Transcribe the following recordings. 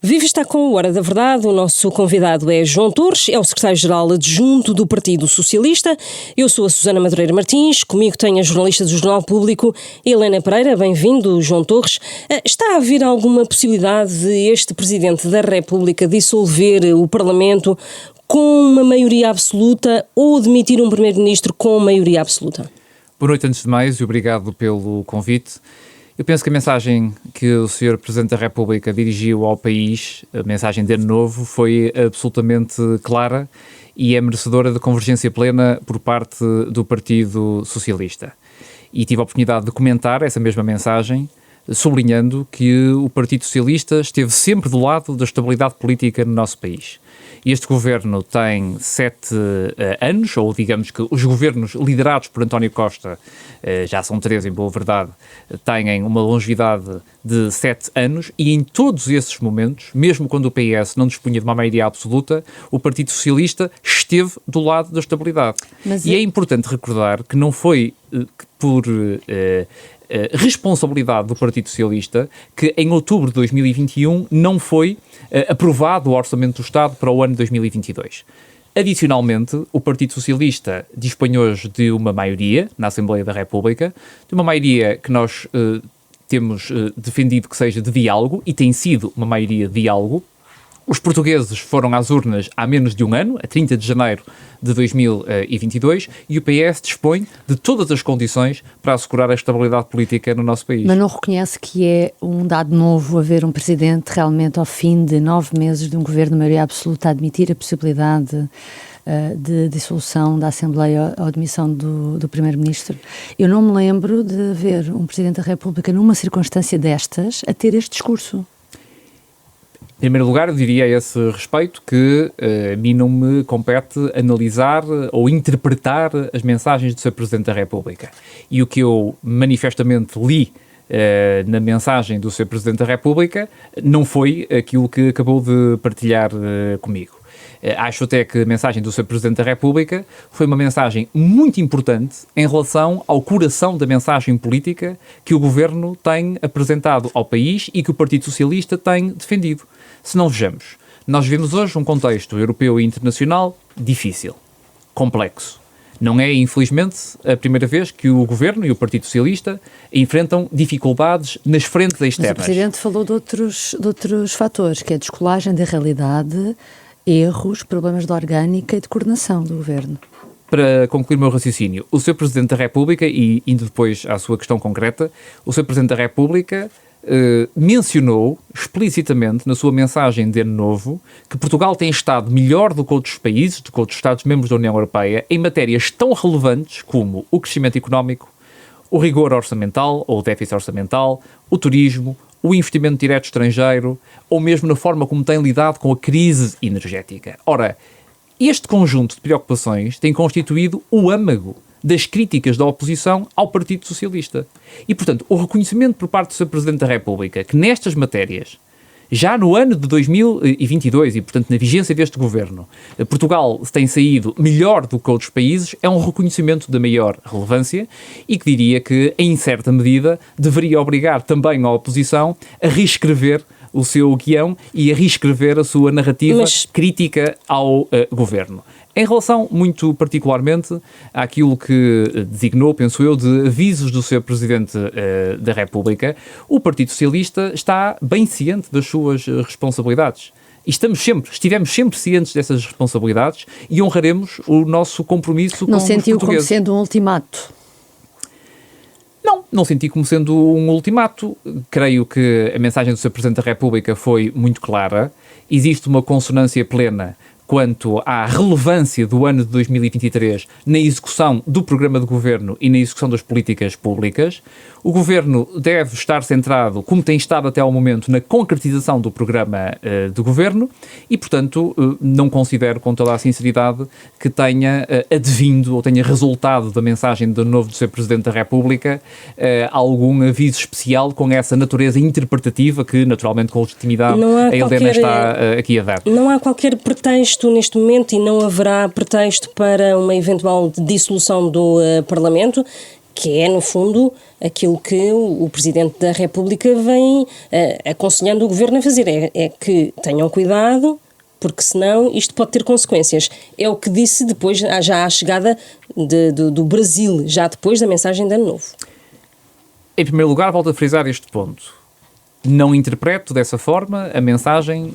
Viva está com o Hora da Verdade. O nosso convidado é João Torres, é o secretário-geral adjunto do Partido Socialista. Eu sou a Susana Madureira Martins, comigo tenho a jornalista do Jornal Público, Helena Pereira. Bem-vindo, João Torres. Está a haver alguma possibilidade de este Presidente da República dissolver o Parlamento com uma maioria absoluta ou demitir um Primeiro-Ministro com maioria absoluta? Boa noite antes de mais e obrigado pelo convite. Eu penso que a mensagem que o Sr. Presidente da República dirigiu ao país, a mensagem de ano novo, foi absolutamente clara e é merecedora de convergência plena por parte do Partido Socialista. E tive a oportunidade de comentar essa mesma mensagem, sublinhando que o Partido Socialista esteve sempre do lado da estabilidade política no nosso país. Este governo tem 7 anos, ou digamos que os governos liderados por António Costa, já são 3 em boa verdade, têm uma longevidade de 7 anos e em todos esses momentos, mesmo quando o PS não dispunha de uma maioria absoluta, o Partido Socialista esteve do lado da estabilidade. É importante recordar que não foi por responsabilidade do Partido Socialista que em outubro de 2021 não foi aprovado o Orçamento do Estado para o ano 2022. Adicionalmente, o Partido Socialista dispõe hoje de uma maioria na Assembleia da República, de uma maioria que nós temos defendido que seja de diálogo e tem sido uma maioria de diálogo. Os portugueses foram às urnas há menos de um ano, a 30 de janeiro de 2022, e o PS dispõe de todas as condições para assegurar a estabilidade política no nosso país. Mas não reconhece que é um dado novo haver um Presidente realmente ao fim de 9 meses de um governo de maioria absoluta a admitir a possibilidade de dissolução da Assembleia ou admissão do Primeiro-Ministro? Eu não me lembro de ver um Presidente da República numa circunstância destas a ter este discurso. Em primeiro lugar, eu diria a esse respeito que a mim não me compete analisar ou interpretar as mensagens do Sr. Presidente da República. E o que eu manifestamente li na mensagem do Sr. Presidente da República não foi aquilo que acabou de partilhar comigo. Acho até que a mensagem do Sr. Presidente da República foi uma mensagem muito importante em relação ao coração da mensagem política que o Governo tem apresentado ao país e que o Partido Socialista tem defendido. Se não vejamos, nós vivemos hoje um contexto europeu e internacional difícil, complexo. Não é, infelizmente, a primeira vez que o Governo e o Partido Socialista enfrentam dificuldades nas frentes externas. Mas o Presidente falou de outros fatores, que é a descolagem da realidade, erros, problemas de orgânica e de coordenação do Governo. Para concluir o meu raciocínio, o Sr. Presidente da República, e indo depois à sua questão concreta, o Sr. Presidente da República mencionou explicitamente na sua mensagem de Ano Novo que Portugal tem estado melhor do que outros países, do que outros Estados-membros da União Europeia, em matérias tão relevantes como o crescimento económico, o rigor orçamental ou o déficit orçamental, o turismo, o investimento direto estrangeiro ou mesmo na forma como tem lidado com a crise energética. Ora, este conjunto de preocupações tem constituído o âmago das críticas da oposição ao Partido Socialista. E, portanto, o reconhecimento por parte do Sr. Presidente da República que nestas matérias, já no ano de 2022 e, portanto, na vigência deste governo, Portugal tem saído melhor do que outros países, é um reconhecimento da maior relevância e que diria que, em certa medida, deveria obrigar também a oposição a reescrever o seu guião e a reescrever a sua narrativa crítica ao governo. Em relação, muito particularmente, àquilo que designou, penso eu, de avisos do Sr. Presidente da República, o Partido Socialista está bem ciente das suas responsabilidades. E estivemos sempre cientes dessas responsabilidades e honraremos o nosso compromisso com os portugueses. Não sentiu como sendo um ultimato? Não senti como sendo um ultimato. Creio que a mensagem do Sr. Presidente da República foi muito clara. Existe uma consonância plena quanto à relevância do ano de 2023 na execução do programa de governo e na execução das políticas públicas. O governo deve estar centrado, como tem estado até ao momento, na concretização do programa de governo e, portanto, não considero com toda a sinceridade que tenha advindo ou tenha resultado da mensagem de novo do Sr. Presidente da República algum aviso especial com essa natureza interpretativa que, naturalmente, com legitimidade, a Helena está aqui a dar. Não há qualquer pretexto neste momento e não haverá pretexto para uma eventual dissolução do Parlamento, que é, no fundo, aquilo que o Presidente da República vem aconselhando o Governo a fazer, é que tenham cuidado, porque senão isto pode ter consequências. É o que disse depois, já à chegada do Brasil, já depois da mensagem de Ano Novo. Em primeiro lugar, volto a frisar este ponto. Não interpreto dessa forma a mensagem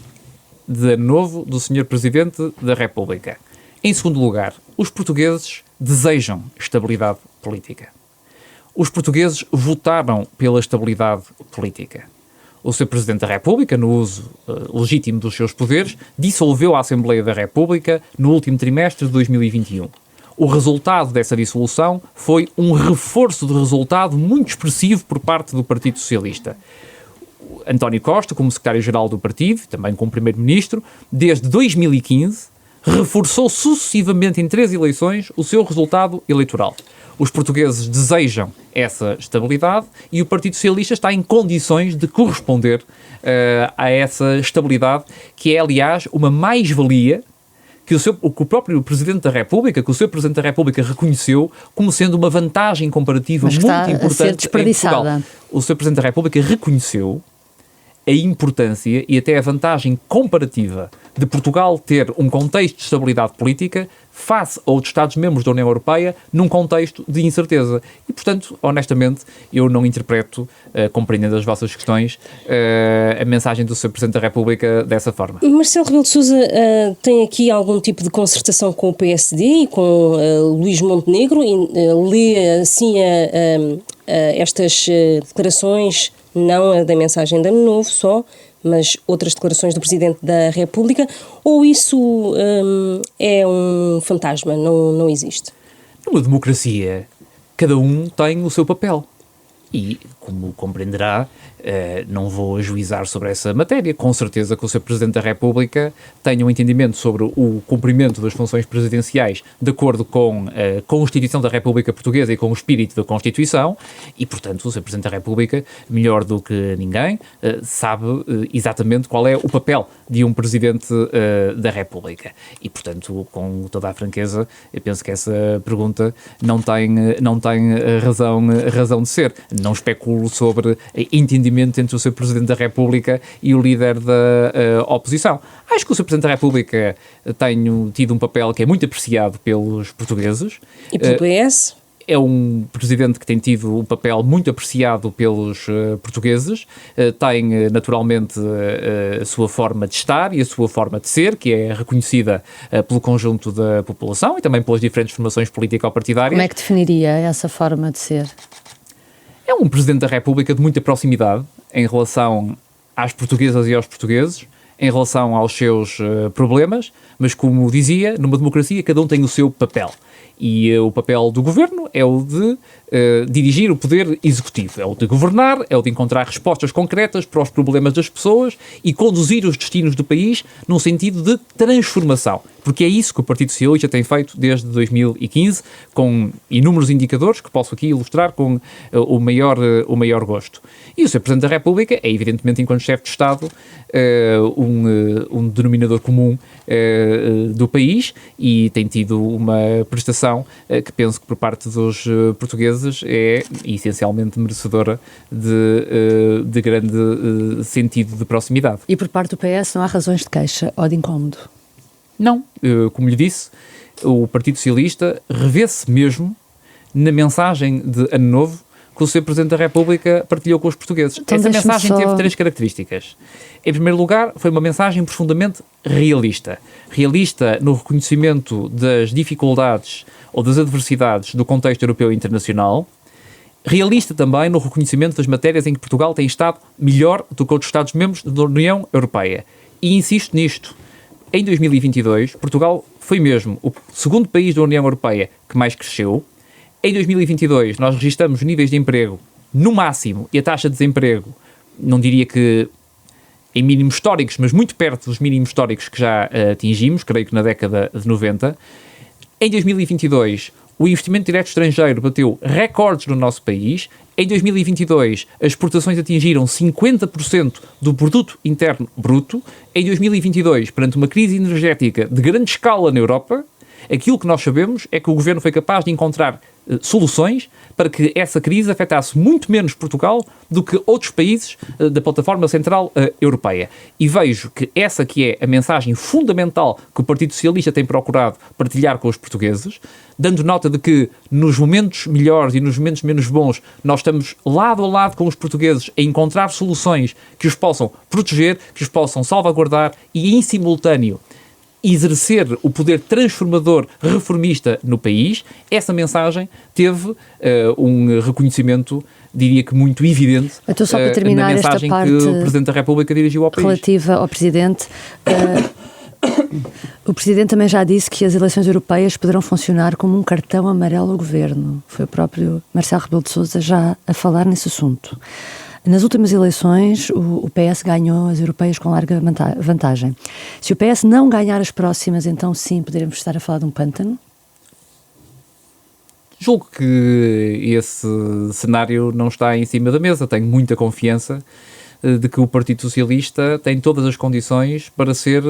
de Ano Novo do Sr. Presidente da República. Em segundo lugar, os portugueses desejam estabilidade política. Os portugueses votaram pela estabilidade política. O Sr. Presidente da República, no uso legítimo dos seus poderes, dissolveu a Assembleia da República no último trimestre de 2021. O resultado dessa dissolução foi um reforço de resultado muito expressivo por parte do Partido Socialista. António Costa, como secretário-geral do partido, também como primeiro-ministro, desde 2015, reforçou sucessivamente em 3 eleições o seu resultado eleitoral. Os portugueses desejam essa estabilidade e o Partido Socialista está em condições de corresponder a essa estabilidade, que é, aliás, uma mais-valia que o próprio Presidente da República, que o Sr. Presidente da República reconheceu como sendo uma vantagem comparativa muito importante em Portugal. O Sr. Presidente da República reconheceu a importância e até a vantagem comparativa de Portugal ter um contexto de estabilidade política face a outros Estados-membros da União Europeia num contexto de incerteza. E, portanto, honestamente, eu não interpreto, compreendendo as vossas questões, a mensagem do Sr. Presidente da República dessa forma. Marcelo Rebelo de Sousa tem aqui algum tipo de concertação com o PSD e com Luís Montenegro e lê assim estas declarações, não a da mensagem de Ano Novo só, mas outras declarações do Presidente da República, ou isso é um fantasma, não existe? Numa democracia, cada um tem o seu papel. E, como compreenderá, não vou ajuizar sobre essa matéria. Com certeza que o Sr. Presidente da República tenha um entendimento sobre o cumprimento das funções presidenciais de acordo com a Constituição da República Portuguesa e com o espírito da Constituição e, portanto, o Sr. Presidente da República, melhor do que ninguém, sabe exatamente qual é o papel de um Presidente da República. E, portanto, com toda a franqueza, eu penso que essa pergunta não tem razão de ser. Não especulo sobre entendimento entre o Sr. Presidente da República e o líder da oposição. Acho que o Sr. Presidente da República tem tido um papel que é muito apreciado pelos portugueses. E pelo PS? É um presidente que tem tido um papel muito apreciado pelos portugueses, tem naturalmente a sua forma de estar e a sua forma de ser, que é reconhecida pelo conjunto da população e também pelas diferentes formações político-partidárias. Como é que definiria essa forma de ser? É um Presidente da República de muita proximidade em relação às portuguesas e aos portugueses, em relação aos seus problemas, mas como dizia, numa democracia cada um tem o seu papel. E o papel do governo é o de dirigir o poder executivo, é o de governar, é o de encontrar respostas concretas para os problemas das pessoas e conduzir os destinos do país num sentido de transformação, porque é isso que o Partido Socialista tem feito desde 2015, com inúmeros indicadores que posso aqui ilustrar com o maior gosto. E o Sr. Presidente da República é, evidentemente, enquanto chefe de Estado, um denominador comum do país e tem tido uma prestação que penso que por parte dos portugueses é essencialmente merecedora de grande sentido de proximidade. E por parte do PS não há razões de queixa ou de incómodo? Não. Como lhe disse, o Partido Socialista revê-se mesmo na mensagem de Ano Novo que o Sr. Presidente da República partilhou com os portugueses. Então, essa mensagem teve 3 características. Em primeiro lugar, foi uma mensagem profundamente realista. Realista no reconhecimento das dificuldades ou das adversidades do contexto europeu e internacional. Realista também no reconhecimento das matérias em que Portugal tem estado melhor do que outros Estados-membros da União Europeia. E insisto nisto. Em 2022, Portugal foi mesmo o segundo país da União Europeia que mais cresceu. Em 2022, nós registramos níveis de emprego no máximo e a taxa de desemprego, não diria que em mínimos históricos, mas muito perto dos mínimos históricos que já atingimos, creio que na década de 90. Em 2022, o investimento direto estrangeiro bateu recordes no nosso país. Em 2022, as exportações atingiram 50% do produto interno bruto. Em 2022, perante uma crise energética de grande escala na Europa, Aquilo que nós sabemos é que o governo foi capaz de encontrar soluções para que essa crise afetasse muito menos Portugal do que outros países da plataforma central europeia. E vejo que essa que é a mensagem fundamental que o Partido Socialista tem procurado partilhar com os portugueses, dando nota de que nos momentos melhores e nos momentos menos bons nós estamos lado a lado com os portugueses a encontrar soluções que os possam proteger, que os possam salvaguardar e, em simultâneo, exercer o poder transformador, reformista no país. Essa mensagem teve um reconhecimento, diria que muito evidente, então, só para terminar na mensagem esta parte que o Presidente da República dirigiu ao país. Relativa ao Presidente, o Presidente também já disse que as eleições europeias poderão funcionar como um cartão amarelo ao Governo. Foi o próprio Marcelo Rebelo de Sousa já a falar nesse assunto. Nas últimas eleições, o PS ganhou as europeias com larga vantagem. Se o PS não ganhar as próximas, então sim, poderemos estar a falar de um pântano? Julgo que esse cenário não está em cima da mesa. Tenho muita confiança de que o Partido Socialista tem todas as condições para ser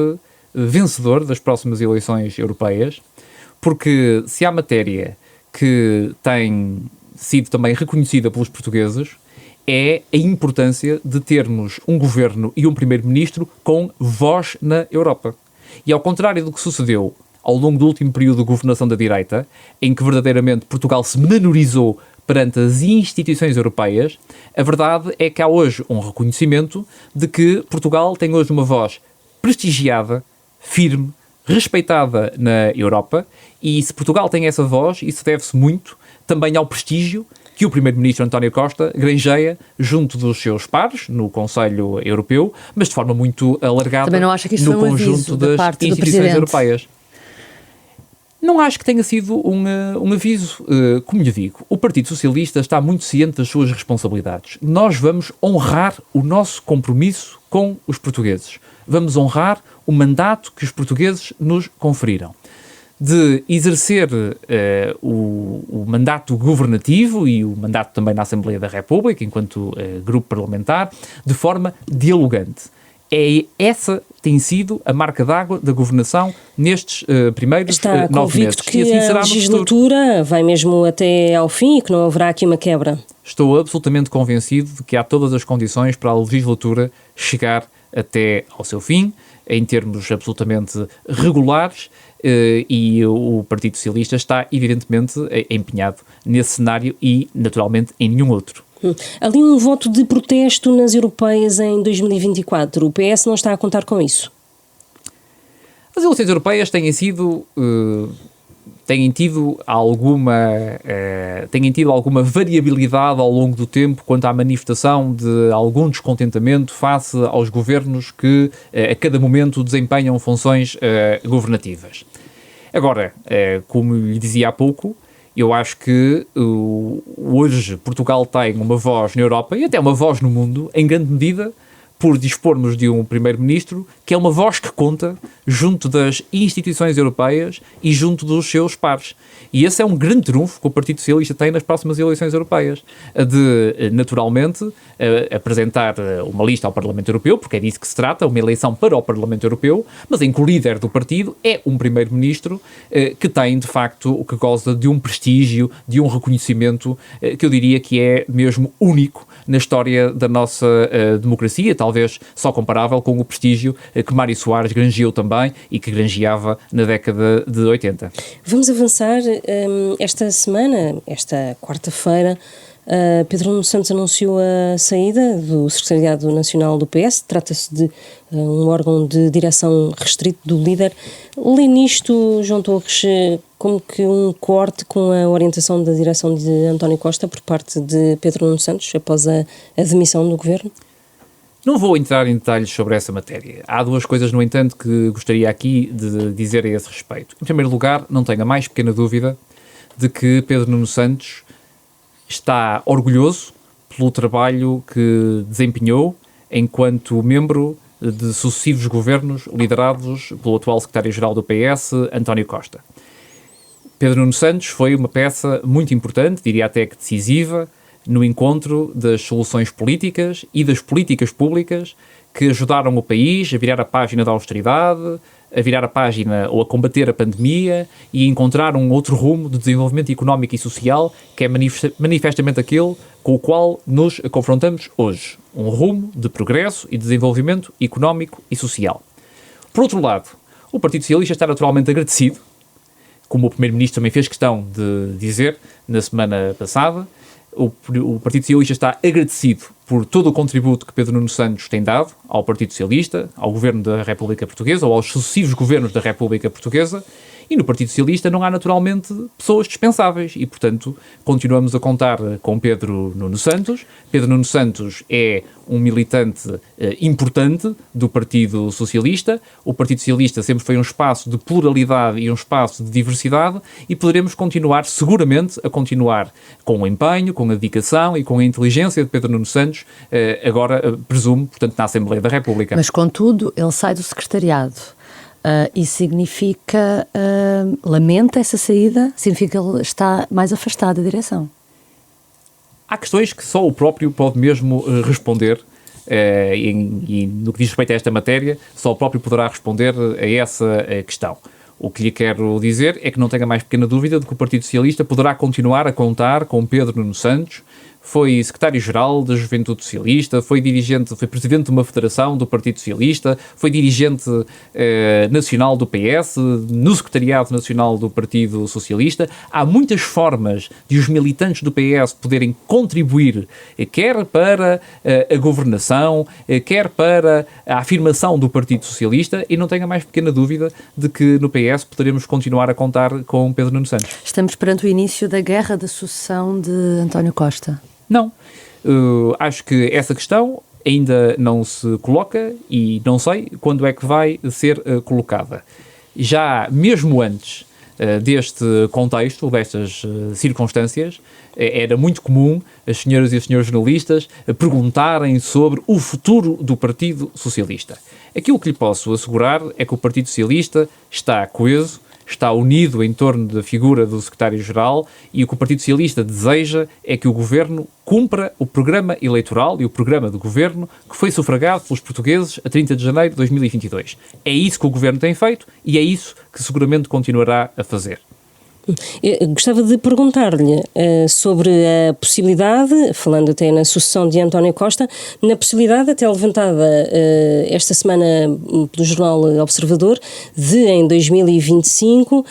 vencedor das próximas eleições europeias, porque se há matéria que tem sido também reconhecida pelos portugueses, é a importância de termos um governo e um primeiro-ministro com voz na Europa. E ao contrário do que sucedeu ao longo do último período de governação da direita, em que verdadeiramente Portugal se menorizou perante as instituições europeias, a verdade é que há hoje um reconhecimento de que Portugal tem hoje uma voz prestigiada, firme, respeitada na Europa, e se Portugal tem essa voz, isso deve-se muito também ao prestígio que o Primeiro-Ministro António Costa granjeia junto dos seus pares no Conselho Europeu, mas de forma muito alargada também não acha que no conjunto das instituições europeias. Não acho que tenha sido um aviso. Como lhe digo, o Partido Socialista está muito ciente das suas responsabilidades. Nós vamos honrar o nosso compromisso com os portugueses. Vamos honrar o mandato que os portugueses nos conferiram. De exercer o mandato governativo e o mandato também na Assembleia da República, enquanto grupo parlamentar, de forma dialogante. Essa tem sido a marca d'água da governação nestes primeiros 9 meses. Está convicto que assim a legislatura vai mesmo até ao fim e que não haverá aqui uma quebra? Estou absolutamente convencido de que há todas as condições para a legislatura chegar até ao seu fim, em termos absolutamente regulares, e o Partido Socialista está evidentemente empenhado nesse cenário e, naturalmente, em nenhum outro. Ali um voto de protesto nas europeias em 2024. O PS não está a contar com isso? As eleições europeias têm tido alguma variabilidade ao longo do tempo quanto à manifestação de algum descontentamento face aos governos que a cada momento desempenham funções governativas. Agora, como lhe dizia há pouco, eu acho que hoje Portugal tem uma voz na Europa e até uma voz no mundo, em grande medida, por dispormos de um primeiro-ministro que é uma voz que conta junto das instituições europeias e junto dos seus pares. E esse é um grande trunfo que o Partido Socialista tem nas próximas eleições europeias, de, naturalmente, apresentar uma lista ao Parlamento Europeu, porque é disso que se trata, uma eleição para o Parlamento Europeu, mas em que o líder do partido é um primeiro-ministro que tem, de facto, o que goza de um prestígio, de um reconhecimento que eu diria que é mesmo único na história da nossa democracia, talvez só comparável com o prestígio que Mário Soares granjeou também e que granjeava na década de 80. Vamos avançar. Esta semana, esta quarta-feira, Pedro Nuno Santos anunciou a saída do Secretariado Nacional do PS. Trata-se de um órgão de direção restrito do líder. Lê nisto, João Torres, como que um corte com a orientação da direção de António Costa por parte de Pedro Nuno Santos após a demissão do governo? Não vou entrar em detalhes sobre essa matéria. Há duas coisas, no entanto, que gostaria aqui de dizer a esse respeito. Em primeiro lugar, não tenho a mais pequena dúvida de que Pedro Nuno Santos está orgulhoso pelo trabalho que desempenhou enquanto membro de sucessivos governos liderados pelo atual secretário-geral do PS, António Costa. Pedro Nuno Santos foi uma peça muito importante, diria até que decisiva, no encontro das soluções políticas e das políticas públicas que ajudaram o país a virar a página da austeridade, a virar a página ou a combater a pandemia e encontrar um outro rumo de desenvolvimento económico e social que é manifestamente aquele com o qual nos confrontamos hoje. Um rumo de progresso e desenvolvimento económico e social. Por outro lado, o Partido Socialista está naturalmente agradecido, como o Primeiro-Ministro também fez questão de dizer na semana passada. O Partido Socialista está agradecido por todo o contributo que Pedro Nuno Santos tem dado ao Partido Socialista, ao Governo da República Portuguesa ou aos sucessivos governos da República Portuguesa, e no Partido Socialista não há naturalmente pessoas dispensáveis e, portanto, continuamos a contar com Pedro Nuno Santos. Pedro Nuno Santos é um militante importante do Partido Socialista. O Partido Socialista sempre foi um espaço de pluralidade e um espaço de diversidade e poderemos continuar, seguramente, a continuar com o empenho, com a dedicação e com a inteligência de Pedro Nuno Santos, agora, presumo, portanto, na Assembleia da República. Mas, contudo, ele sai do secretariado. E significa, lamenta essa saída, significa que ele está mais afastado da direção. Há questões que só o próprio pode mesmo responder, e no que diz respeito a esta matéria, só o próprio poderá responder a essa questão. O que lhe quero dizer é que não tenha mais pequena dúvida de que o Partido Socialista poderá continuar a contar com Pedro Nuno Santos. Foi secretário-geral da Juventude Socialista, foi presidente de uma federação do Partido Socialista, foi dirigente nacional do PS, no secretariado nacional do Partido Socialista. Há muitas formas de os militantes do PS poderem contribuir, quer para a governação, quer para a afirmação do Partido Socialista, e não tenha mais pequena dúvida de que no PS poderemos continuar a contar com Pedro Nuno Santos. Estamos perante o início da guerra da sucessão de António Costa. Não. Acho que essa questão ainda não se coloca e não sei quando é que vai ser colocada. Já mesmo antes deste contexto, destas circunstâncias, era muito comum as senhoras e os senhores jornalistas perguntarem sobre o futuro do Partido Socialista. Aquilo que lhe posso assegurar é que o Partido Socialista está coeso, está unido em torno da figura do secretário-geral, e o que o Partido Socialista deseja é que o Governo cumpra o programa eleitoral e o programa do Governo que foi sufragado pelos portugueses a 30 de janeiro de 2022. É isso que o Governo tem feito e é isso que seguramente continuará a fazer. Eu gostava de perguntar-lhe sobre a possibilidade, falando até na sucessão de António Costa, na possibilidade até levantada esta semana pelo jornal Observador, de em 2025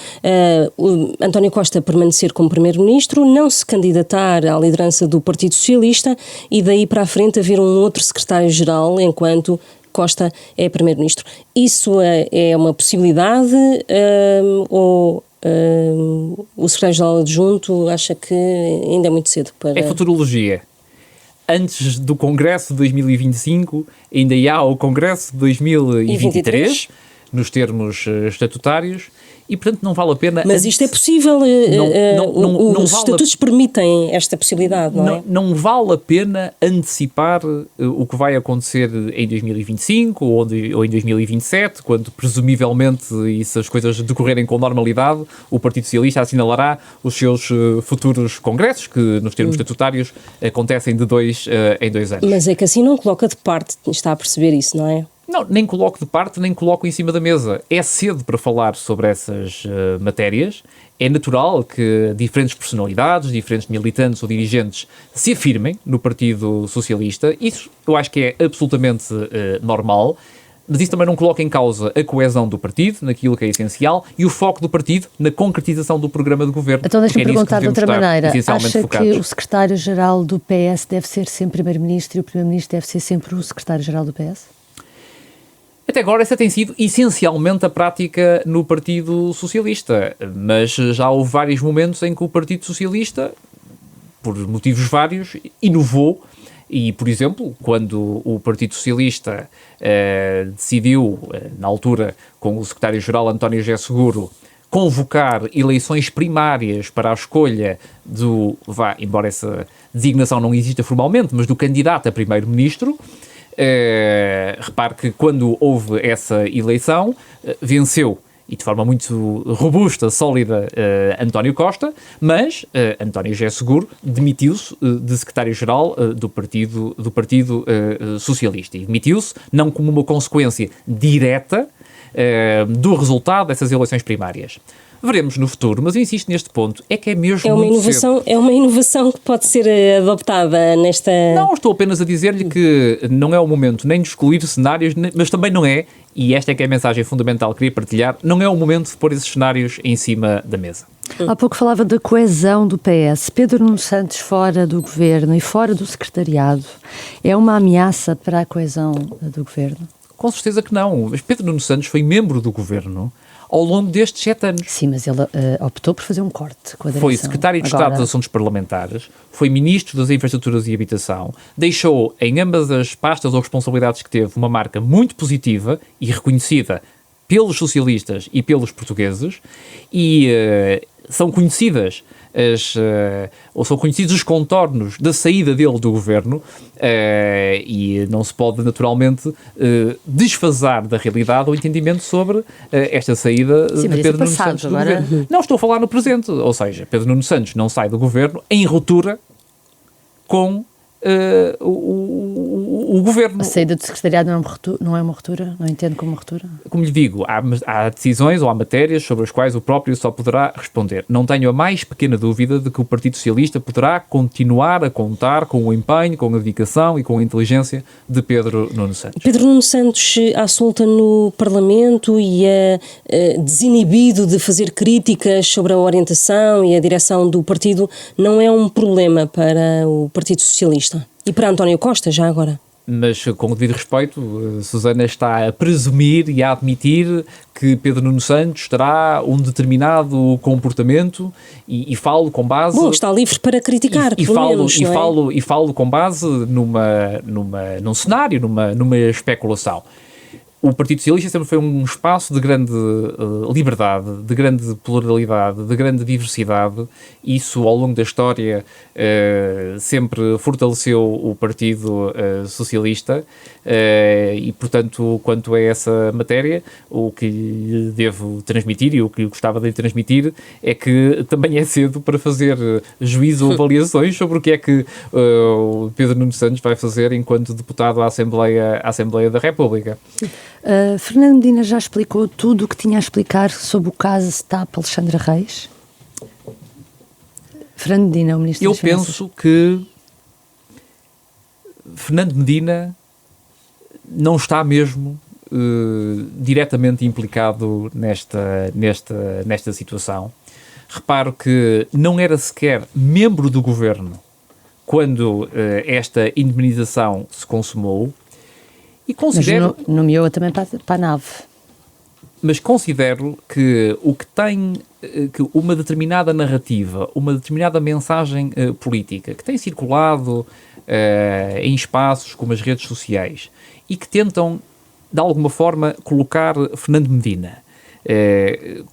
António Costa permanecer como Primeiro-Ministro, não se candidatar à liderança do Partido Socialista e daí para a frente haver um outro Secretário-Geral enquanto Costa é Primeiro-Ministro. Isso é uma possibilidade ou o secretário-geral adjunto acha que ainda é muito cedo para... É futurologia. Antes do Congresso de 2025 ainda há o Congresso de 2023, nos termos estatutários, e portanto não vale a pena... Mas isto é possível, os estatutos permitem esta possibilidade, não é? Não vale a pena antecipar o que vai acontecer em 2025 ou em 2027, quando presumivelmente, e se as coisas decorrerem com normalidade, o Partido Socialista assinalará os seus futuros congressos, que nos termos estatutários acontecem de 2 em 2 anos. Mas é que assim não coloca de parte, está a perceber isso, não é? Não, nem coloco de parte, nem coloco em cima da mesa. É cedo para falar sobre essas matérias. É natural que diferentes personalidades, diferentes militantes ou dirigentes se afirmem no Partido Socialista. Isso eu acho que é absolutamente normal. Mas isso também não coloca em causa a coesão do partido, naquilo que é essencial, e o foco do partido na concretização do programa de governo. Então deixa-me perguntar de outra maneira. Acha focados. Que o secretário-geral do PS deve ser sempre Primeiro-Ministro e o Primeiro-Ministro deve ser sempre o secretário-geral do PS? Até agora essa tem sido essencialmente a prática no Partido Socialista, mas já houve vários momentos em que o Partido Socialista, por motivos vários, inovou. E, por exemplo, quando o Partido Socialista decidiu, na altura, com o secretário-geral António José Seguro, convocar eleições primárias para a escolha embora essa designação não exista formalmente, mas do candidato a primeiro-ministro, repare que quando houve essa eleição, venceu e de forma muito robusta, sólida, António Costa, mas António José Seguro demitiu-se de secretário-geral do Partido Socialista. E demitiu-se não como uma consequência direta do resultado dessas eleições primárias. Veremos no futuro, mas eu insisto neste ponto, é que é mesmo muito cedo. É uma inovação que pode ser adoptada nesta... Não, estou apenas a dizer-lhe que não é o momento nem de excluir cenários, mas também não é, e esta é que é a mensagem fundamental que queria partilhar, não é o momento de pôr esses cenários em cima da mesa. Há pouco falava da coesão do PS. Pedro Nuno Santos fora do governo e fora do secretariado é uma ameaça para a coesão do governo? Com certeza que não. Mas Pedro Nuno Santos foi membro do governo ao longo destes 7 anos. Sim, mas ele optou por fazer um corte com a direção. Foi secretário de Estado dos Assuntos Parlamentares, foi ministro das Infraestruturas e Habitação, deixou em ambas as pastas ou responsabilidades que teve uma marca muito positiva e reconhecida pelos socialistas e pelos portugueses, e são conhecidos os contornos da saída dele do governo, e não se pode naturalmente desfasar da realidade o entendimento sobre esta saída de Pedro Nuno Santos do governo. Não, estou a falar no presente, ou seja, Pedro Nuno Santos não sai do governo em ruptura com o governo. A saída do secretariado não é uma ruptura? Não entendo como uma ruptura? Como lhe digo, há decisões ou há matérias sobre as quais o próprio só poderá responder. Não tenho a mais pequena dúvida de que o Partido Socialista poderá continuar a contar com o empenho, com a dedicação e com a inteligência de Pedro Nuno Santos. Pedro Nuno Santos, à solta no Parlamento e desinibido de fazer críticas sobre a orientação e a direção do partido, não é um problema para o Partido Socialista? E para António Costa, já agora? Mas, com o devido respeito, Susana está a presumir e a admitir que Pedro Nuno Santos terá um determinado comportamento e falo com base... Bom, está livre para criticar, e falo com base num cenário, numa especulação. O Partido Socialista sempre foi um espaço de grande liberdade, de grande pluralidade, de grande diversidade. Isso, ao longo da história, sempre fortaleceu o Partido Socialista e, portanto, quanto a essa matéria, o que lhe devo transmitir e o que gostava de lhe transmitir é que também é cedo para fazer juízo ou avaliações sobre o que é que o Pedro Nuno Santos vai fazer enquanto deputado à Assembleia da República. Fernando Medina já explicou tudo o que tinha a explicar sobre o caso STAP Alexandra Reis? Fernando Medina, o Ministro das Finanças. Eu penso que Fernando Medina não está mesmo diretamente implicado nesta situação. Reparo que não era sequer membro do governo quando esta indemnização se consumou. E considero, mas nomeou-a também para a nave. Mas considero que o que tem que uma determinada narrativa, uma determinada mensagem política que tem circulado em espaços como as redes sociais e que tentam, de alguma forma, colocar Fernando Medina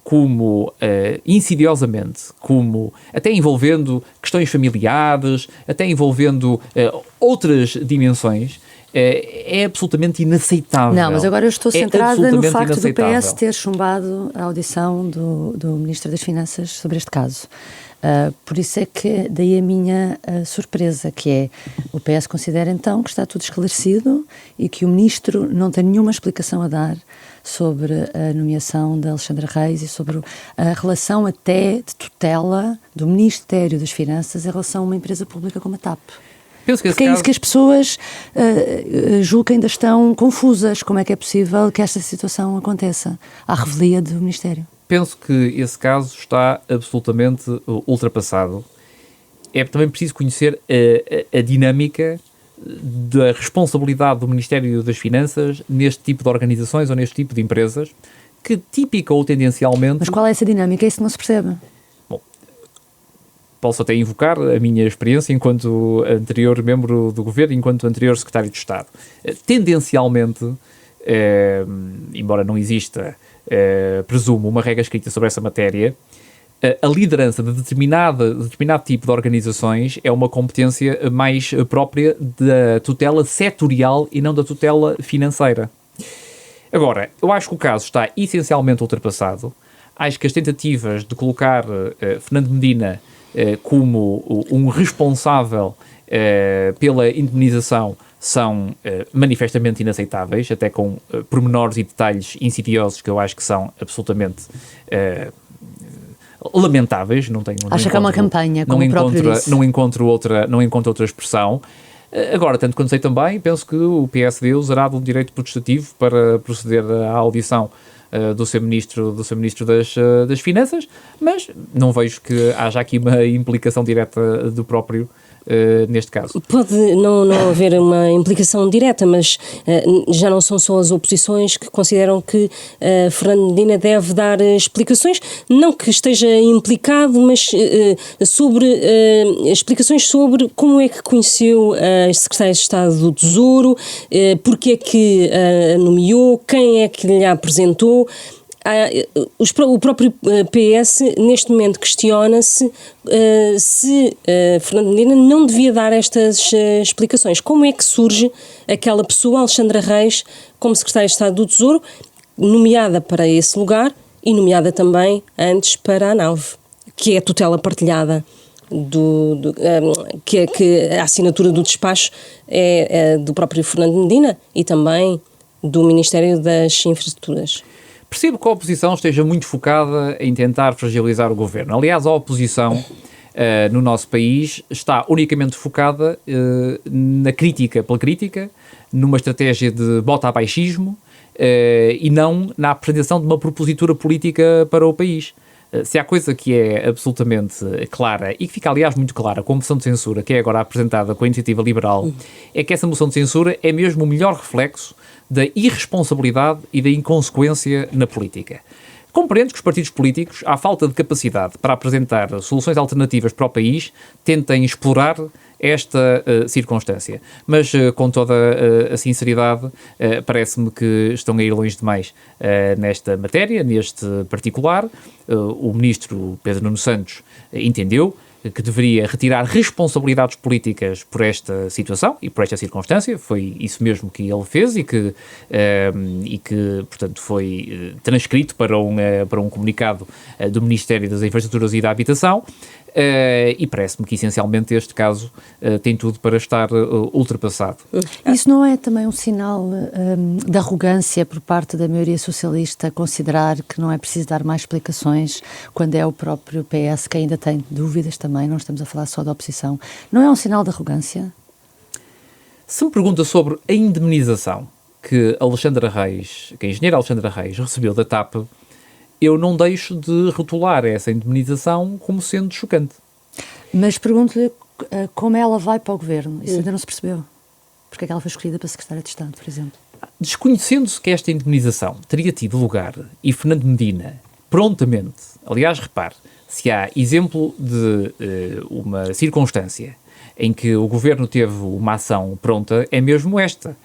como insidiosamente, como até envolvendo questões familiares, até envolvendo outras dimensões, é absolutamente inaceitável. Não, mas agora eu estou centrada no facto do PS ter chumbado a audição do Ministro das Finanças sobre este caso. Por isso é que daí a minha surpresa, que é o PS considera então que está tudo esclarecido e que o Ministro não tem nenhuma explicação a dar sobre a nomeação da Alexandra Reis e sobre a relação até de tutela do Ministério das Finanças em relação a uma empresa pública como a TAP. Porque é isso que as pessoas julgam que ainda estão confusas. Como é que é possível que esta situação aconteça à revelia do Ministério? Penso que esse caso está absolutamente ultrapassado. É também preciso conhecer a dinâmica da responsabilidade do Ministério das Finanças neste tipo de organizações ou neste tipo de empresas, que típica ou tendencialmente... Mas qual é essa dinâmica? Isso não se percebe. Posso até invocar a minha experiência enquanto anterior membro do governo, enquanto anterior secretário de Estado. Tendencialmente, embora não exista, presumo, uma regra escrita sobre essa matéria, a liderança de determinado tipo de organizações é uma competência mais própria da tutela setorial e não da tutela financeira. Agora, eu acho que o caso está essencialmente ultrapassado. Acho que as tentativas de colocar Fernando Medina como um responsável pela indemnização são manifestamente inaceitáveis, até com pormenores e detalhes insidiosos que eu acho que são absolutamente lamentáveis. Acha que é uma campanha, como o próprio disse. Não encontro outra expressão. Agora, tanto quanto sei também, penso que o PSD usará do direito protestativo para proceder à audição do seu Ministro das Finanças, mas não vejo que haja aqui uma implicação direta do próprio neste caso. Pode não haver uma implicação direta, mas já não são só as oposições que consideram que Fernando Medina deve dar explicações, não que esteja implicado, mas explicações sobre como é que conheceu a Secretária de Estado do Tesouro, porque é que nomeou, quem é que lhe apresentou. O próprio PS neste momento questiona-se se Fernando Medina não devia dar estas explicações. Como é que surge aquela pessoa, Alexandra Reis, como Secretária de Estado do Tesouro, nomeada para esse lugar e nomeada também antes para a NAV, que é a tutela partilhada, que a assinatura do despacho é do próprio Fernando Medina e também do Ministério das Infraestruturas. Percebo que a oposição esteja muito focada em tentar fragilizar o governo. Aliás, a oposição no nosso país está unicamente focada na crítica pela crítica, numa estratégia de bota-abaixismo e não na apresentação de uma propositura política para o país. Se há coisa que é absolutamente clara e que fica, aliás, muito clara com a moção de censura que é agora apresentada com a Iniciativa Liberal, é que essa moção de censura é mesmo o melhor reflexo da irresponsabilidade e da inconsequência na política. Compreendo que os partidos políticos, à falta de capacidade para apresentar soluções alternativas para o país, tentem explorar esta circunstância. Mas, com toda a sinceridade, parece-me que estão a ir longe demais nesta matéria, neste particular. O ministro Pedro Nuno Santos entendeu que deveria retirar responsabilidades políticas por esta situação e por esta circunstância. Foi isso mesmo que ele fez e que portanto, foi transcrito para um comunicado do Ministério das Infraestruturas e da Habitação. E parece-me que, essencialmente, este caso tem tudo para estar ultrapassado. Isso não é também um sinal de arrogância por parte da maioria socialista considerar que não é preciso dar mais explicações quando é o próprio PS que ainda tem dúvidas também, não estamos a falar só da oposição? Não é um sinal de arrogância? Se me pergunta sobre a indemnização que a engenheira Alexandra Reis recebeu da TAP, eu não deixo de rotular essa indemnização como sendo chocante. Mas pergunto-lhe como ela vai para o governo. Isso ainda não se percebeu. Porque é que ela foi escolhida para Secretária de Estado, por exemplo? Desconhecendo-se que esta indemnização teria tido lugar e Fernando Medina prontamente, aliás, repare, se há exemplo de uma circunstância em que o governo teve uma ação pronta, é mesmo esta.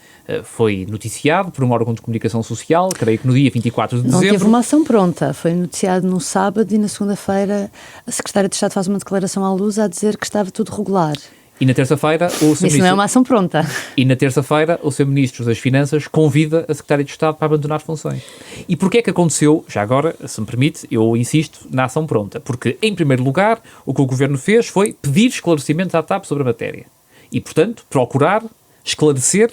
Foi noticiado por um órgão de comunicação social, creio que no dia 24 de dezembro. Não teve uma ação pronta, foi noticiado no sábado e na segunda-feira a Secretária de Estado faz uma declaração à luz a dizer que estava tudo regular. E na terça-feira Isso não é uma ação pronta. E na terça-feira o seu Ministro das Finanças convida a Secretária de Estado para abandonar funções. E porquê é que aconteceu, já agora, se me permite, eu insisto na ação pronta? Porque, em primeiro lugar, o que o Governo fez foi pedir esclarecimentos à TAP sobre a matéria. E, portanto, procurar esclarecer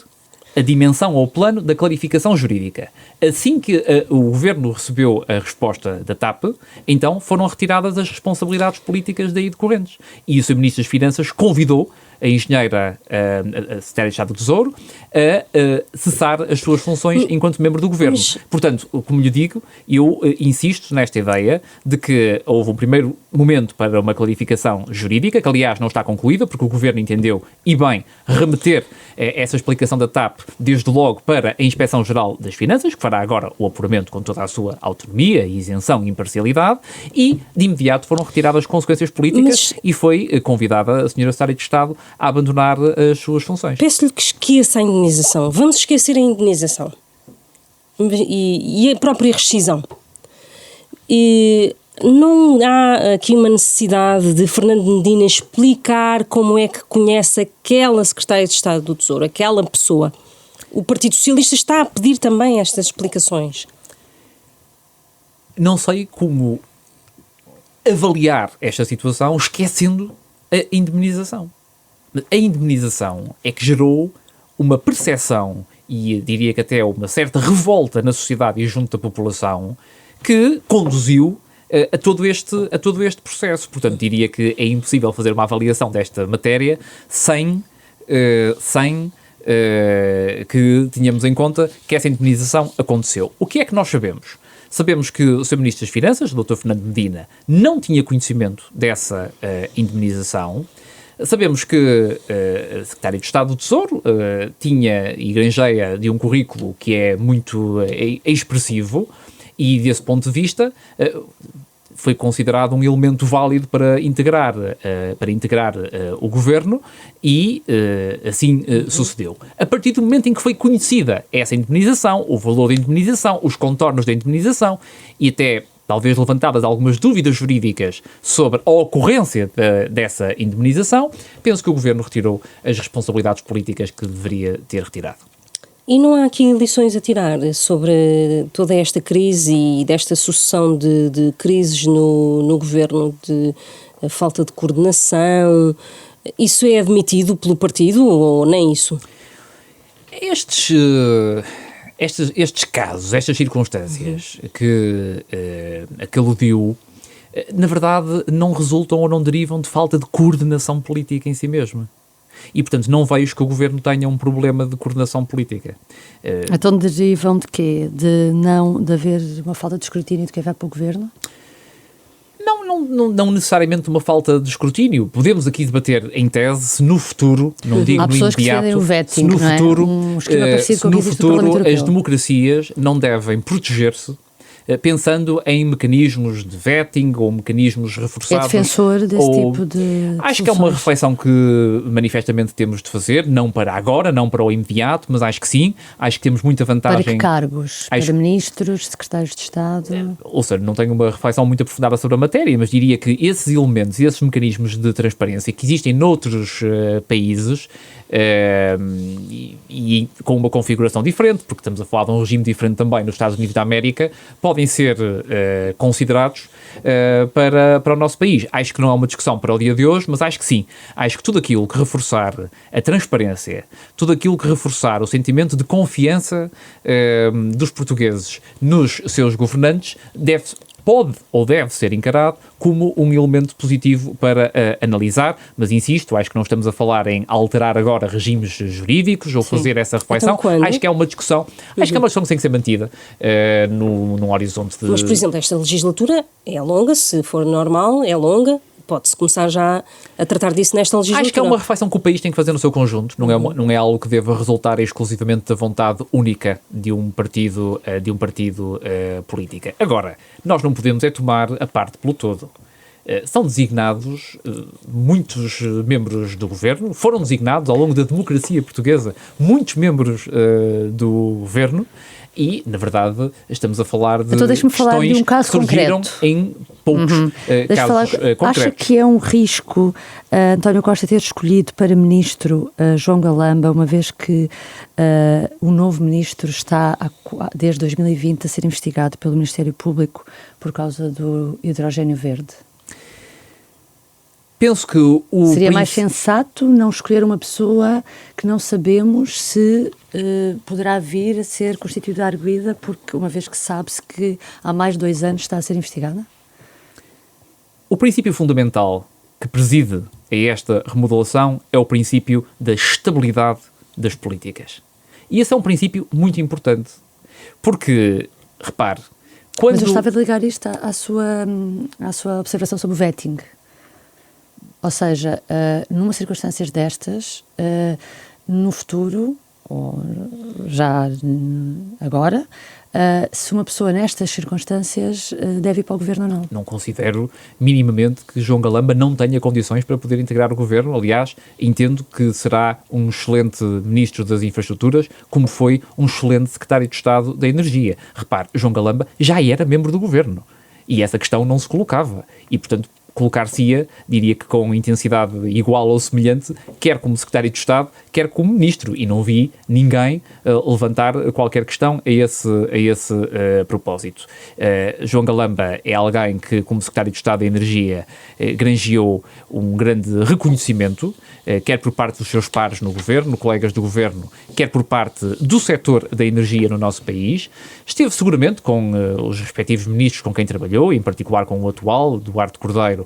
a dimensão ou o plano da clarificação jurídica. Assim que o Governo recebeu a resposta da TAP, então foram retiradas as responsabilidades políticas daí decorrentes. E o Sr. Ministro das Finanças convidou a engenheira, a Secretária de Estado do Tesouro, a cessar as suas funções enquanto membro do Governo. Portanto, como lhe digo, eu insisto nesta ideia de que houve um primeiro momento para uma clarificação jurídica, que aliás não está concluída, porque o Governo entendeu, e bem, remeter essa explicação da TAP desde logo para a Inspeção-Geral das Finanças, que fará agora o apuramento com toda a sua autonomia, isenção e imparcialidade, e de imediato foram retiradas as consequências políticas e foi convidada a Sra. Secretária de Estado a abandonar as suas funções. Peço-lhe que esqueça a indenização. Vamos esquecer a indenização. E a própria rescisão. E não há aqui uma necessidade de Fernando Medina explicar como é que conhece aquela Secretária de Estado do Tesouro, aquela pessoa. o Partido Socialista está a pedir também estas explicações. Não sei como avaliar esta situação esquecendo a indemnização. A indemnização é que gerou uma percepção e diria que até uma certa revolta na sociedade e junto da população que conduziu a todo este processo. Portanto, diria que é impossível fazer uma avaliação desta matéria sem que tenhamos em conta que essa indemnização aconteceu. O que é que nós sabemos? Sabemos que o Sr. Ministro das Finanças, o Dr. Fernando Medina, não tinha conhecimento dessa indemnização. Sabemos que o Secretário de Estado do Tesouro tinha e granjeia de um currículo que é muito expressivo e, desse ponto de vista, foi considerado um elemento válido para integrar o governo e assim sucedeu. A partir do momento em que foi conhecida essa indemnização, o valor da indemnização, os contornos da indemnização e até talvez levantadas algumas dúvidas jurídicas sobre a ocorrência dessa indemnização, penso que o governo retirou as responsabilidades políticas que deveria ter retirado. E não há aqui lições a tirar sobre toda esta crise e desta sucessão de crises no governo, de falta de coordenação? Isso é admitido pelo partido ou nem isso? Estes casos, estas circunstâncias que aludiu, na verdade não resultam ou não derivam de falta de coordenação política em si mesma. E, portanto, não vejo que o governo tenha um problema de coordenação política. Então derivam de quê? De haver uma falta de escrutínio de quem vai para o governo? Não necessariamente uma falta de escrutínio. Podemos aqui debater em tese se no futuro, não digo no imediato, o vetting, se no futuro, as democracias não devem proteger-se pensando em mecanismos de vetting ou mecanismos reforçados. É defensor desse tipo de Acho que é uma reflexão que manifestamente temos de fazer, não para agora, não para o imediato, mas acho que sim. Acho que temos muita vantagem. Para que cargos? Para ministros, secretários de Estado? Ou seja, não tenho uma reflexão muito aprofundada sobre a matéria, mas diria que esses elementos e esses mecanismos de transparência que existem noutros países e com uma configuração diferente, porque estamos a falar de um regime diferente também nos Estados Unidos da América, podem ser considerados para o nosso país. Acho que não é uma discussão para o dia de hoje, mas acho que sim. Acho que tudo aquilo que reforçar a transparência, tudo aquilo que reforçar o sentimento de confiança dos portugueses nos seus governantes pode ou deve ser encarado como um elemento positivo para analisar, mas insisto, acho que não estamos a falar em alterar agora regimes jurídicos ou fazer essa reflexão. Então, acho que é uma discussão, acho que é uma discussão que tem que ser mantida num horizonte de... Mas, por exemplo, esta legislatura é longa, se for normal, é longa. Pode-se começar já a tratar disso nesta legislatura. Acho que é uma reflexão que o país tem que fazer no seu conjunto. Não é algo que deva resultar exclusivamente da vontade única de um partido político. Agora, nós não podemos tomar a parte pelo todo. São designados muitos membros do governo, foram designados ao longo da democracia portuguesa muitos membros do governo. E, na verdade, estamos a falar de deixa-me falar de um caso que surgiram concreto. em poucos casos concretos. Acha que é um risco António Costa ter escolhido para ministro João Galamba, uma vez que o novo ministro está desde 2020 a ser investigado pelo Ministério Público por causa do hidrogênio verde? Penso que seria mais sensato não escolher uma pessoa que não sabemos se poderá vir a ser constituída arguida, porque uma vez que sabe-se que há mais de 2 anos está a ser investigada? O princípio fundamental que preside a esta remodelação é o princípio da estabilidade das políticas. E esse é um princípio muito importante, porque, repare, quando... Mas eu estava a ligar isto à sua observação sobre o vetting. Ou seja, numa circunstâncias destas, no futuro, ou já agora, se uma pessoa nestas circunstâncias deve ir para o governo ou não? Não considero minimamente que João Galamba não tenha condições para poder integrar o governo. Aliás, entendo que será um excelente ministro das infraestruturas, como foi um excelente secretário de Estado da Energia. Repare, João Galamba já era membro do governo e essa questão não se colocava. E, portanto, colocar-se-ia, diria que com intensidade igual ou semelhante, quer como Secretário de Estado, quer como Ministro, e não vi ninguém levantar qualquer questão a esse propósito. João Galamba é alguém que, como Secretário de Estado da Energia, granjeou um grande reconhecimento, quer por parte dos seus pares no governo, colegas do governo, quer por parte do setor da energia no nosso país. Esteve seguramente com os respectivos ministros com quem trabalhou, em particular com o atual, Duarte Cordeiro,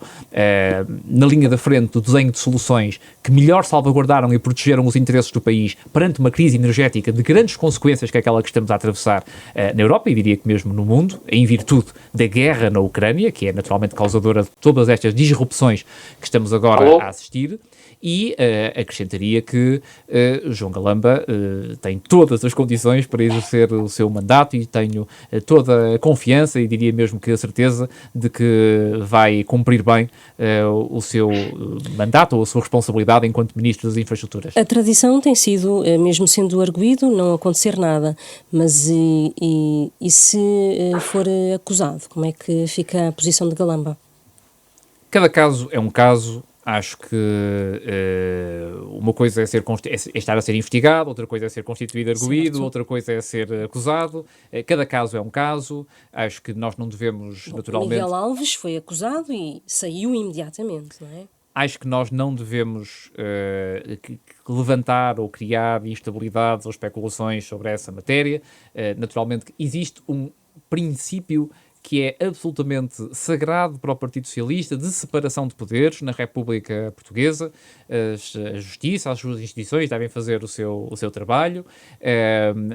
na linha da frente do desenho de soluções que melhor salvaguardaram e protegeram os interesses do país perante uma crise energética de grandes consequências que é aquela que estamos a atravessar na Europa e diria que mesmo no mundo, em virtude da guerra na Ucrânia, que é naturalmente causadora de todas estas disrupções que estamos agora a assistir. E acrescentaria que João Galamba tem todas as condições para exercer o seu mandato e tenho toda a confiança e diria mesmo que a certeza de que vai cumprir bem o seu mandato ou a sua responsabilidade enquanto Ministro das Infraestruturas. A tradição tem sido, mesmo sendo arguido, não acontecer nada, mas e se for acusado, como é que fica a posição de Galamba? Cada caso é um caso. Acho que uma coisa é estar a ser investigado, outra coisa é ser constituído arguido, certo. Outra coisa é ser acusado. Cada caso é um caso. Acho que nós não devemos, naturalmente... Miguel Alves foi acusado e saiu imediatamente, não é? Acho que nós não devemos levantar ou criar instabilidades ou especulações sobre essa matéria. Naturalmente, existe um princípio que é absolutamente sagrado para o Partido Socialista, de separação de poderes na República Portuguesa. A Justiça, as suas instituições devem fazer o seu trabalho,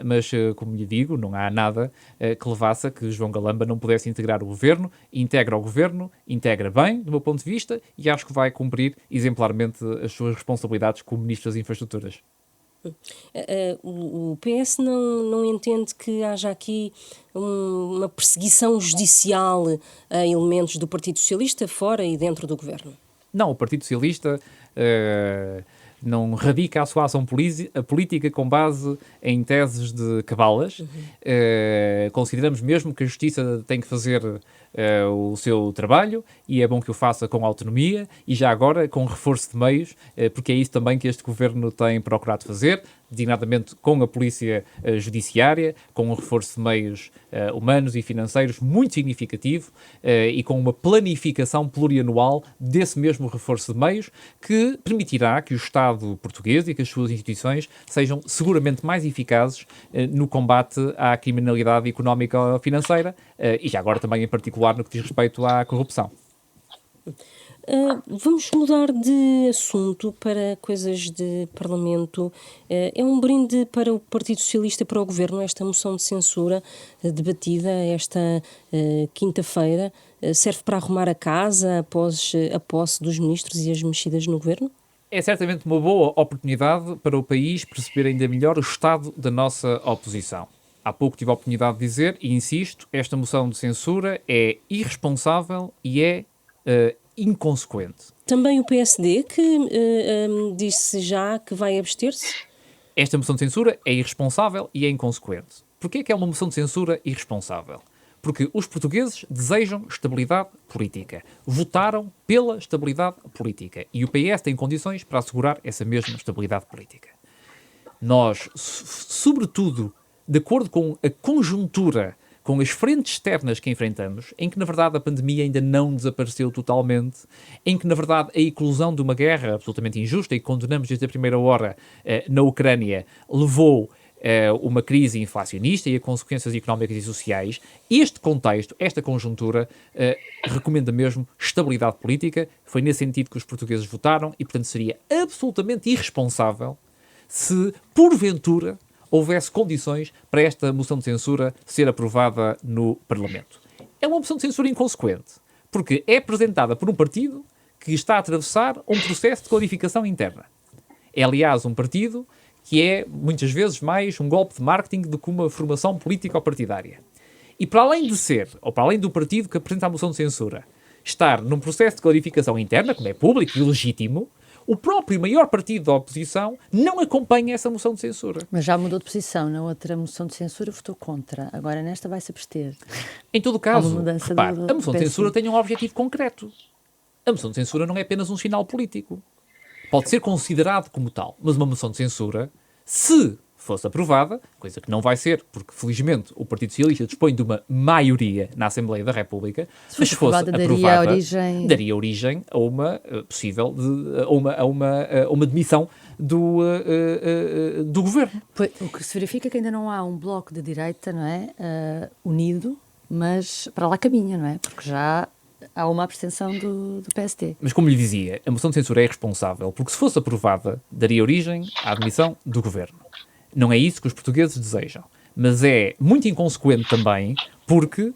mas, como lhe digo, não há nada que levasse a que João Galamba não pudesse integrar o governo. Integra o governo, integra bem, do meu ponto de vista, e acho que vai cumprir exemplarmente as suas responsabilidades como Ministro das Infraestruturas. O PS não entende que haja aqui uma perseguição judicial a elementos do Partido Socialista fora e dentro do governo? Não, o Partido Socialista não radica a sua ação política com base em teses de cabalas. Consideramos mesmo que a Justiça tem que fazer o seu trabalho e é bom que o faça com autonomia e já agora com reforço de meios, porque é isso também que este governo tem procurado fazer, designadamente com a Polícia Judiciária, com um reforço de meios humanos e financeiros muito significativo e com uma planificação plurianual desse mesmo reforço de meios que permitirá que o Estado português e que as suas instituições sejam seguramente mais eficazes no combate à criminalidade económica ou financeira e já agora também em particular no que diz respeito à corrupção. Vamos mudar de assunto para coisas de Parlamento. É um brinde para o Partido Socialista e para o Governo esta moção de censura debatida esta quinta-feira. Serve para arrumar a casa após a posse dos ministros e as mexidas no Governo? É certamente uma boa oportunidade para o país perceber ainda melhor o estado da nossa oposição. Há pouco tive a oportunidade de dizer, e insisto, esta moção de censura é irresponsável e é inconsequente. Também o PSD que disse já que vai abster-se? Esta moção de censura é irresponsável e é inconsequente. Porquê que é uma moção de censura irresponsável? Porque os portugueses desejam estabilidade política. Votaram pela estabilidade política. E o PS tem condições para assegurar essa mesma estabilidade política. Nós, sobretudo, de acordo com a conjuntura, com as frentes externas que enfrentamos, em que, na verdade, a pandemia ainda não desapareceu totalmente, em que, na verdade, a eclosão de uma guerra absolutamente injusta e que condenamos desde a primeira hora na Ucrânia levou uma crise inflacionista e a consequências económicas e sociais, este contexto, esta conjuntura, recomenda mesmo estabilidade política. Foi nesse sentido que os portugueses votaram e, portanto, seria absolutamente irresponsável se, porventura, houvesse condições para esta moção de censura ser aprovada no Parlamento. É uma moção de censura inconsequente, porque é apresentada por um partido que está a atravessar um processo de clarificação interna. É, aliás, um partido que é, muitas vezes, mais um golpe de marketing do que uma formação político-partidária. E para além de ser, ou para além do partido que apresenta a moção de censura, estar num processo de clarificação interna, como é público e legítimo, o próprio maior partido da oposição não acompanha essa moção de censura. Mas já mudou de posição. Na outra moção de censura votou contra. Agora nesta vai-se abster. Em todo o caso, repare, a moção de censura tem um objetivo concreto. a moção de censura não é apenas um sinal político. Pode ser considerado como tal, mas uma moção de censura, se fosse aprovada, coisa que não vai ser, porque felizmente o Partido Socialista dispõe de uma maioria na Assembleia da República, mas se fosse aprovada, daria origem a uma possível, a uma demissão do governo. O que se verifica é que ainda não há um bloco de direita, não é, unido, mas para lá caminha, não é? Porque já há uma abstenção do PSD. Mas como lhe dizia, a moção de censura é irresponsável, porque se fosse aprovada, daria origem à admissão do governo. Não é isso que os portugueses desejam. Mas é muito inconsequente também, porque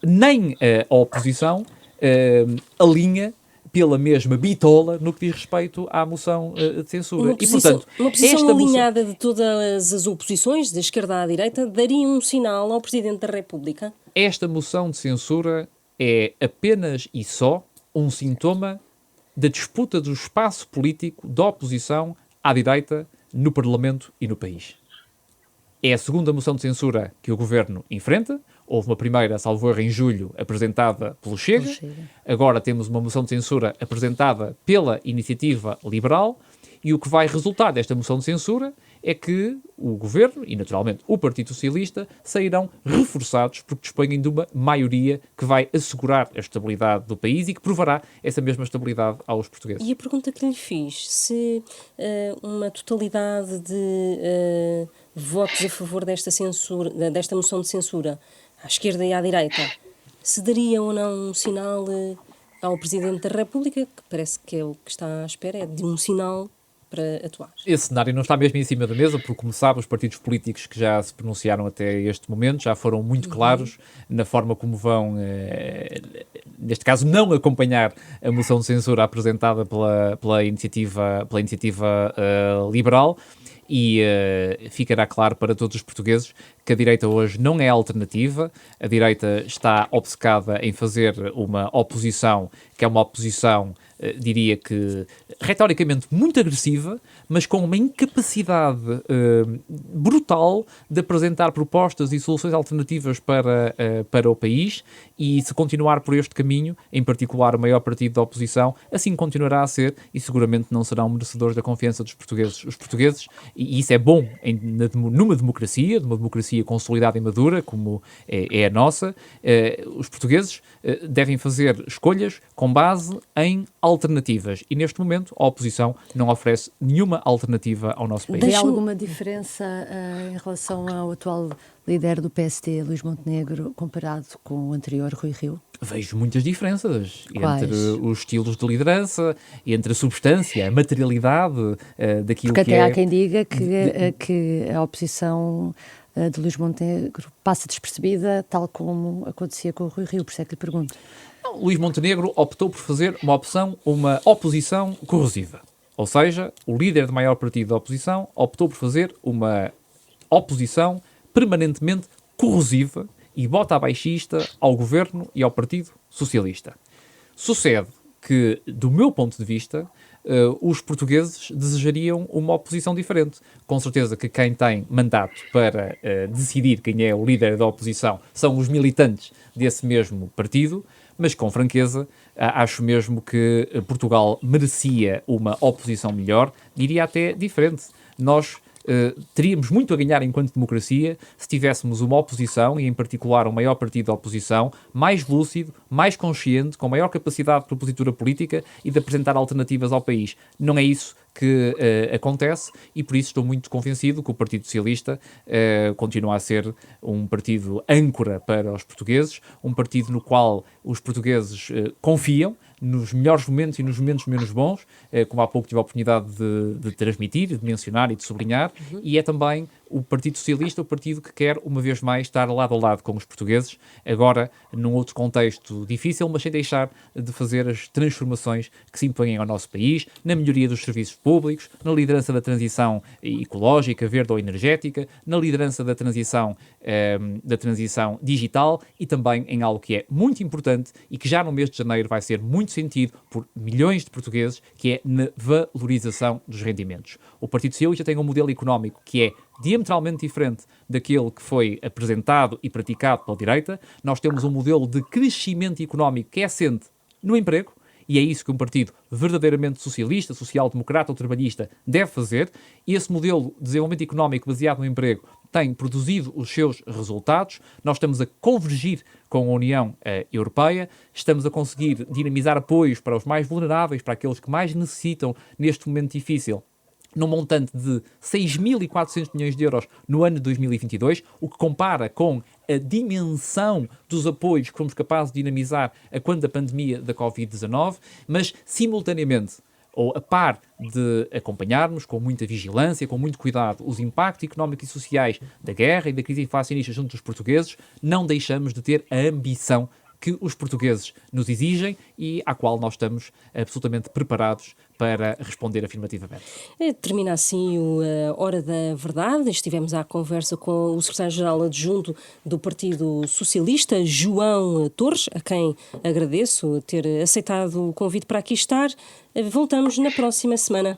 nem a oposição alinha pela mesma bitola no que diz respeito à moção de censura. Uma posição alinhada de todas as oposições, da esquerda à direita, daria um sinal ao Presidente da República? Esta moção de censura é apenas e só um sintoma da disputa do espaço político da oposição à direita no Parlamento e no país. É a segunda moção de censura que o Governo enfrenta. Houve uma primeira, salvo erro, em julho, apresentada pelo Chega. Agora temos uma moção de censura apresentada pela Iniciativa Liberal. E o que vai resultar desta moção de censura é que o Governo e, naturalmente, o Partido Socialista sairão reforçados porque dispõem de uma maioria que vai assegurar a estabilidade do país e que provará essa mesma estabilidade aos portugueses. E a pergunta que lhe fiz, se uma totalidade de votos a favor desta moção de censura, à esquerda e à direita, se daria ou não um sinal ao Presidente da República, que parece que é o que está à espera, é de um sinal para atuar. Esse cenário não está mesmo em cima da mesa, porque, como sabe, os partidos políticos que já se pronunciaram até este momento já foram muito claros na forma como vão, neste caso, não acompanhar a moção de censura apresentada pela iniciativa liberal. E ficará claro para todos os portugueses que a direita hoje não é alternativa. A direita está obcecada em fazer uma oposição que é uma oposição, diria que, retoricamente muito agressiva, mas com uma incapacidade brutal de apresentar propostas e soluções alternativas para o país. E se continuar por este caminho, em particular o maior partido da oposição, assim continuará a ser e seguramente não serão merecedores da confiança dos portugueses. Os portugueses, e isso é bom numa democracia, consolidada e madura, como é a nossa, os portugueses devem fazer escolhas com base em alternativas. E neste momento a oposição não oferece nenhuma alternativa ao nosso país. Tem alguma diferença em relação ao atual líder do PSD, Luís Montenegro, comparado com o anterior, Rui Rio? Vejo muitas diferenças. Quais? Entre os estilos de liderança, entre a substância, a materialidade daquilo Porque que até é... há quem diga que a oposição de Luís Montenegro passa despercebida, tal como acontecia com o Rui Rio, por isso é que lhe pergunto. Não, Luís Montenegro optou por fazer uma oposição corrosiva. Ou seja, o líder do maior partido da oposição optou por fazer uma oposição permanentemente corrosiva e bota abaixista ao Governo e ao Partido Socialista. Sucede que, do meu ponto de vista, os portugueses desejariam uma oposição diferente. Com certeza que quem tem mandato para decidir quem é o líder da oposição são os militantes desse mesmo partido, mas com franqueza acho mesmo que Portugal merecia uma oposição melhor, diria até diferente. Nós teríamos muito a ganhar enquanto democracia se tivéssemos uma oposição, e em particular um maior partido da oposição, mais lúcido, mais consciente, com maior capacidade de propositura política e de apresentar alternativas ao país. Não é isso que acontece e por isso estou muito convencido que o Partido Socialista continua a ser um partido âncora para os portugueses, um partido no qual os portugueses confiam, nos melhores momentos e nos momentos menos bons, como há pouco tive a oportunidade de transmitir, de mencionar e de sublinhar, e é também o Partido Socialista, o partido que quer, uma vez mais, estar lado a lado com os portugueses, agora num outro contexto difícil, mas sem deixar de fazer as transformações que se impõem ao nosso país, na melhoria dos serviços públicos, na liderança da transição ecológica, verde ou energética, na liderança da transição digital e também em algo que é muito importante e que já no mês de janeiro vai ser muito sentido por milhões de portugueses, que é na valorização dos rendimentos. O Partido Socialista tem um modelo económico que é diametralmente diferente daquele que foi apresentado e praticado pela direita. Nós temos um modelo de crescimento económico que é assente no emprego e é isso que um partido verdadeiramente socialista, social-democrata ou trabalhista deve fazer. Esse modelo de desenvolvimento económico baseado no emprego tem produzido os seus resultados. Nós estamos a convergir com a União Europeia, estamos a conseguir dinamizar apoios para os mais vulneráveis, para aqueles que mais necessitam neste momento difícil, num montante de 6.400 milhões de euros no ano de 2022, o que compara com a dimensão dos apoios que fomos capazes de dinamizar a quando da pandemia da Covid-19, mas, simultaneamente, ou a par de acompanharmos com muita vigilância, com muito cuidado, os impactos económicos e sociais da guerra e da crise inflacionista junto dos portugueses, não deixamos de ter a ambição que os portugueses nos exigem e à qual nós estamos absolutamente preparados para responder afirmativamente. Termina assim a Hora da Verdade. Estivemos à conversa com o secretário-geral adjunto do Partido Socialista, João Torres, a quem agradeço ter aceitado o convite para aqui estar. Voltamos na próxima semana.